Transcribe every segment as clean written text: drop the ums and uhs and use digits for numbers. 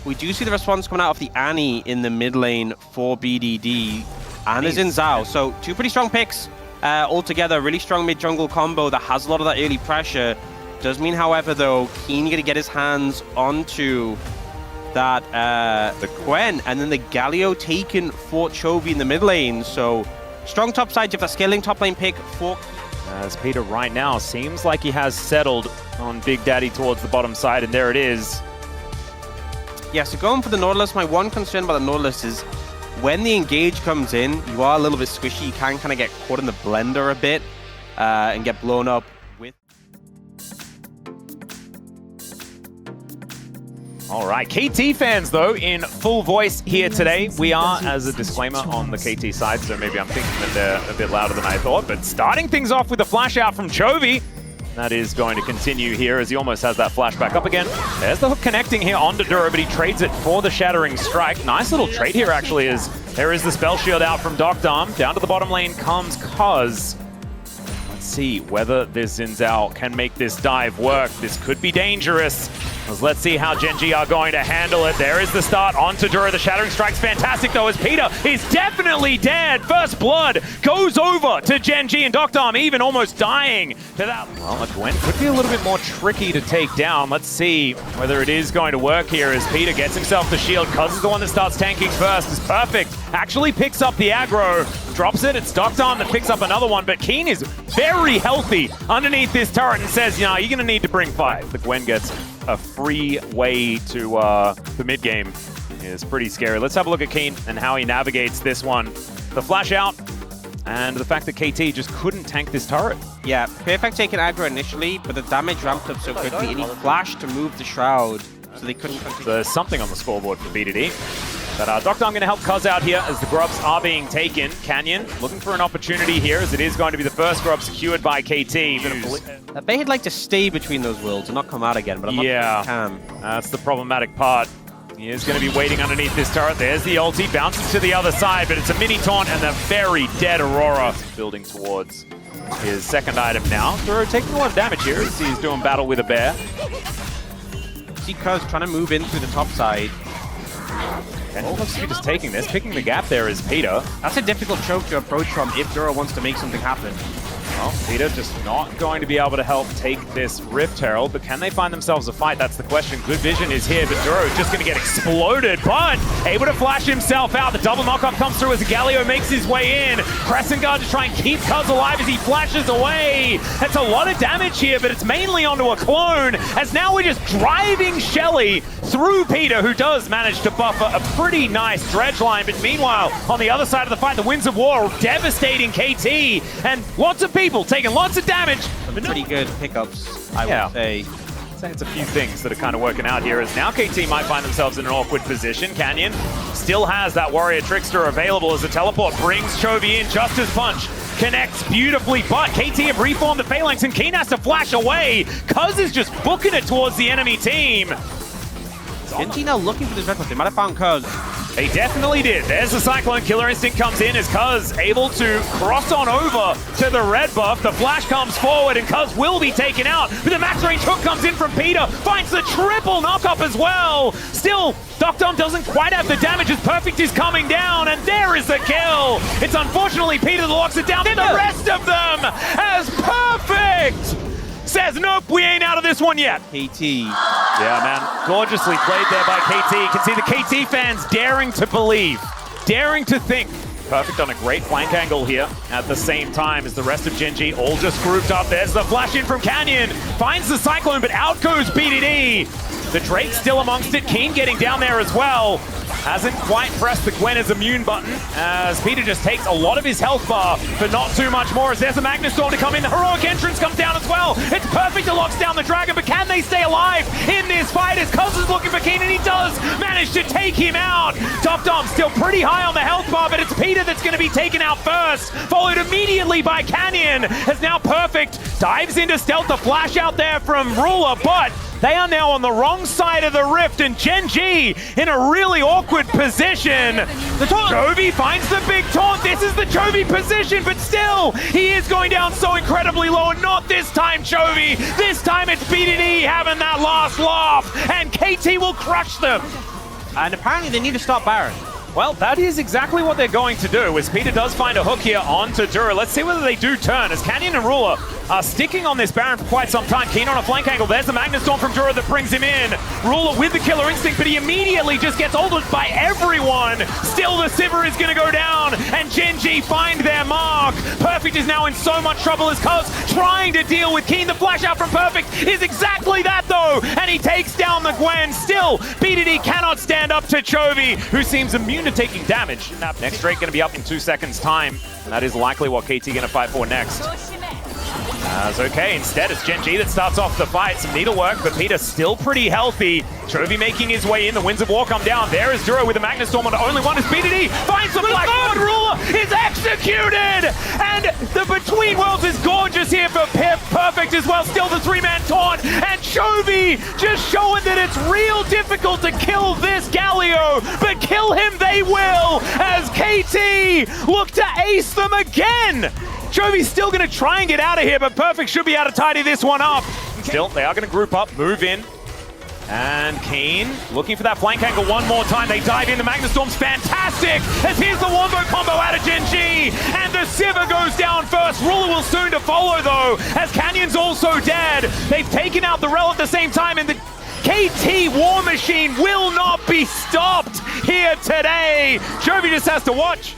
We do see the response coming out of the Annie in the mid lane for BDD. And there's in Zhao. So two pretty strong picks altogether. Really strong mid-jungle combo that has a lot of that early pressure. Does mean, however, though, Keen going to get his hands onto that the Gwen. And then the Galio taken for Chovy in the mid lane. So strong top side. You have that scaling top lane pick for... As Peter right now seems like he has settled on Big Daddy towards the bottom side. And there it is. Yeah, so going for the Nautilus, my one concern about the Nautilus is when the engage comes in, you are a little bit squishy. You can kind of get caught in the blender a bit and get blown up with... All right, KT fans, though, in full voice here today. We are, as a disclaimer, on the KT side, so maybe I'm thinking that they're a bit louder than I thought. But starting things off with a flash out from Chovy. That is going to continue here as he almost has that flash back up again. There's the hook connecting here onto Dura, but he trades it for the Shattering Strike. Nice little trade here, actually, as there is the Spell Shield out from Doctarm. Down to the bottom lane comes Cuz. Let's see whether this Xin Zhao can make this dive work. This could be dangerous. Let's see how GenG are going to handle it. There is the start onto Dura. The Shattering Strike's fantastic, though, as Peter is definitely dead. First blood goes over to GenG, and Doctarm even almost dying to that. Well, a Gwen could be a little bit more tricky to take down. Let's see whether it is going to work here as Peter gets himself the shield. Cuz is the one that starts tanking first. It's perfect. Actually picks up the aggro. Drops it. It's Doctarm that picks up another one, but Keen is very healthy underneath this turret and says, you're going to need to bring five. The Gwen gets a free way to the mid game is pretty scary. Let's have a look at Keen and how he navigates this one. The flash out and the fact that KT just couldn't tank this turret. Yeah, perfect taking aggro initially, but the damage ramped up so quickly and he flashed to move the Shroud, so they couldn't continue. So there's something on the scoreboard for BDD. But Doctarm going to help Cuz out here as the grubs are being taken. Canyon looking for an opportunity here as it is going to be the first grub secured by KT. They'd like to stay between those worlds and not come out again, but I'm not sure they can. That's the problematic part. He is going to be waiting underneath this turret. There's the ulti, bounces to the other side, but it's a mini taunt and a very dead Aurora. Building towards his second item now. Throw taking a lot of damage here as he's doing battle with a bear. See Cuz trying to move in through the top side. And looks to be just taking this. Picking the gap there is Peter. That's a difficult choke to approach from if Dura wants to make something happen. Well, Peter just not going to be able to help take this Rift Herald, but can they find themselves a fight? That's the question. Good vision is here, but Dura is just going to get exploded, but able to flash himself out. The double knockup comes through as Galio makes his way in. Crescent Guard to try and keep Cuz alive as he flashes away. That's a lot of damage here, but it's mainly onto a clone, as now we're just driving Shelly through Peter, who does manage to buffer a pretty nice dredge line, but meanwhile, on the other side of the fight, the Winds of War devastating KT, and lots of people taking lots of damage. Pretty good pickups, I would say. I'd say it's a few things that are kind of working out here, as now KT might find themselves in an awkward position. Canyon still has that Warrior Trickster available as the teleport brings Chovy in just as Punch connects beautifully, but KT have reformed the Phalanx and Keen has to flash away. Cuz is just booking it towards the enemy team. GenG now looking for this red buff. They might have found Cuz. They definitely did. There's the Cyclone. Killer Instinct comes in as Cuz able to cross on over to the red buff. The flash comes forward and Cuz will be taken out. But the max range hook comes in from Peter. Finds the triple knockup as well. Still, Doctarm doesn't quite have the damage as Perfect is coming down. And there is the kill. It's unfortunately Peter that locks it down. Then the rest of them as Perfect says, nope, we ain't out of this one yet. KT. Yeah, man. Gorgeously played there by KT. You can see the KT fans daring to believe, daring to think. Perfect on a great flank angle here at the same time as the rest of GenG all just grouped up. There's the flash in from Canyon. Finds the Cyclone, but out goes BDD. The Drake still amongst it. Keen getting down there as well. Hasn't quite pressed the Gwen as immune button, as Peter just takes a lot of his health bar, but not too much more, as there's a Magnus Storm to come in. The heroic entrance comes down as well. It's perfect to lock down the Dragon, but can they stay alive in this fight? As Cuz is looking for Keen, and he does manage to take him out. Top Dom still pretty high on the health bar, but it's Peter that's going to be taken out first, followed immediately by Canyon, as now Perfect dives into stealth. The flash out there from Ruler, but they are now on the wrong side of the rift, and GenG in a really awkward position. The Chovy finds the big taunt. This is the Chovy position, but still, he is going down so incredibly low, and not this time, Chovy. This time it's BDD having that last laugh, and KT will crush them. And apparently they need to stop Baron. Well, that is exactly what they're going to do, as Peter does find a hook here onto Dura. Let's see whether they do turn, as Canyon and Ruler are sticking on this Baron for quite some time. Keen on a flank angle. There's the Magnus Storm from Dura that brings him in. Ruler with the killer instinct, but he immediately just gets ulted by everyone. Still, the Sivir is going to go down, and GenG find their mark. Perfect is now in so much trouble as Cuz trying to deal with Keen. The flash out from Perfect is exactly that, though, and he takes down the Gwen. Still, BDD cannot stand up to Chovy, who seems immune to taking damage. Next Drake going to be up in 2 seconds' time, and that is likely what KT going to fight for next. As okay, instead it's GenG that starts off the fight. Some needlework, but Peter still pretty healthy. Chovy making his way in. The Winds of War come down. There is Duro with the Magnus Storm on the only one is BDD. Finds the Black Lord. Ruler is executed! And the Between Worlds is gorgeous here for Perfect as well. Still the three-man taunt. And Chovy just showing that it's real difficult to kill this Galio. But kill him they will, as KT look to ace them again. Chovy's still going to try and get out of here, but Perfect should be able to tidy this one up. Still, they are going to group up, move in. And Keen looking for that flank angle one more time. They dive in. The Magnus Storm's fantastic, as here's the Wombo combo out of GenG. And the Sivir goes down first. Ruler will soon to follow, though, as Canyon's also dead. They've taken out the Rel at the same time, and the KT War Machine will not be stopped here today. Chovy just has to watch.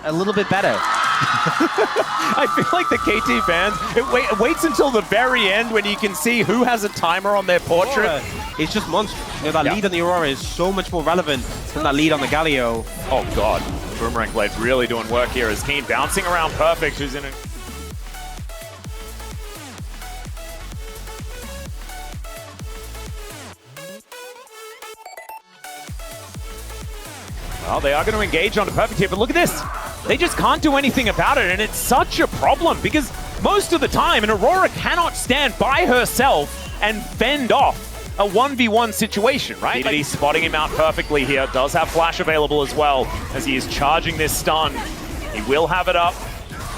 A little bit better. I feel like the KT fans, it waits until the very end when you can see who has a timer on their portrait. It's just monstrous. You know, that lead on the Aurora is so much more relevant than that lead on the Galio. Oh god, Boomerang Blade's really doing work here as Keen bouncing around Perfect, who's in a... Well, they are going to engage onto Perfect here, but look at this. They just can't do anything about it, and it's such a problem because most of the time, an Aurora cannot stand by herself and fend off a 1v1 situation, right? BDD spotting him out perfectly here. Does have flash available as well, as he is charging this stun. He will have it up.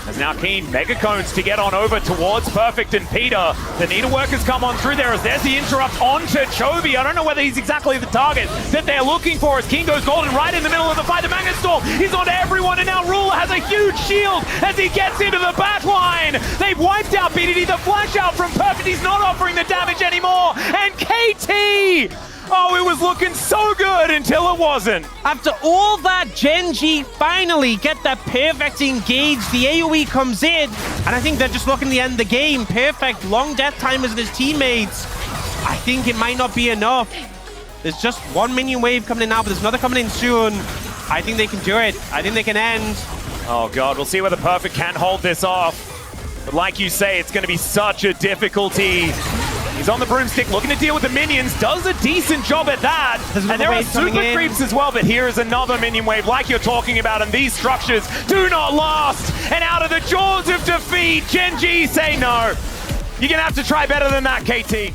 As now Keen mega cones to get on over towards Perfect and Peter. The needlework has come on through there as there's the interrupt onto Chovy. I don't know whether he's exactly the target that they're looking for as Keen goes golden right in the middle of the fight. The Magnus Storm is onto everyone, and now Ruler has a huge shield as he gets into the back line. They've wiped out BDD. The flash out from Perfect. He's not offering the damage anymore. And KT! Oh, it was looking so good until it wasn't. After all that, GenG finally get that Perfect engage. The AoE comes in, and I think they're just looking to end the game. Perfect, long death timers with his teammates. I think it might not be enough. There's just one minion wave coming in now, but there's another coming in soon. I think they can do it. I think they can end. Oh god, we'll see whether Perfect can hold this off. But like you say, it's going to be such a difficulty. He's on the broomstick, looking to deal with the minions, does a decent job at that. And there are super creeps as well, but here is another minion wave like you're talking about, and these structures do not last. And out of the jaws of defeat, GenG say no. You're going to have to try better than that, KT.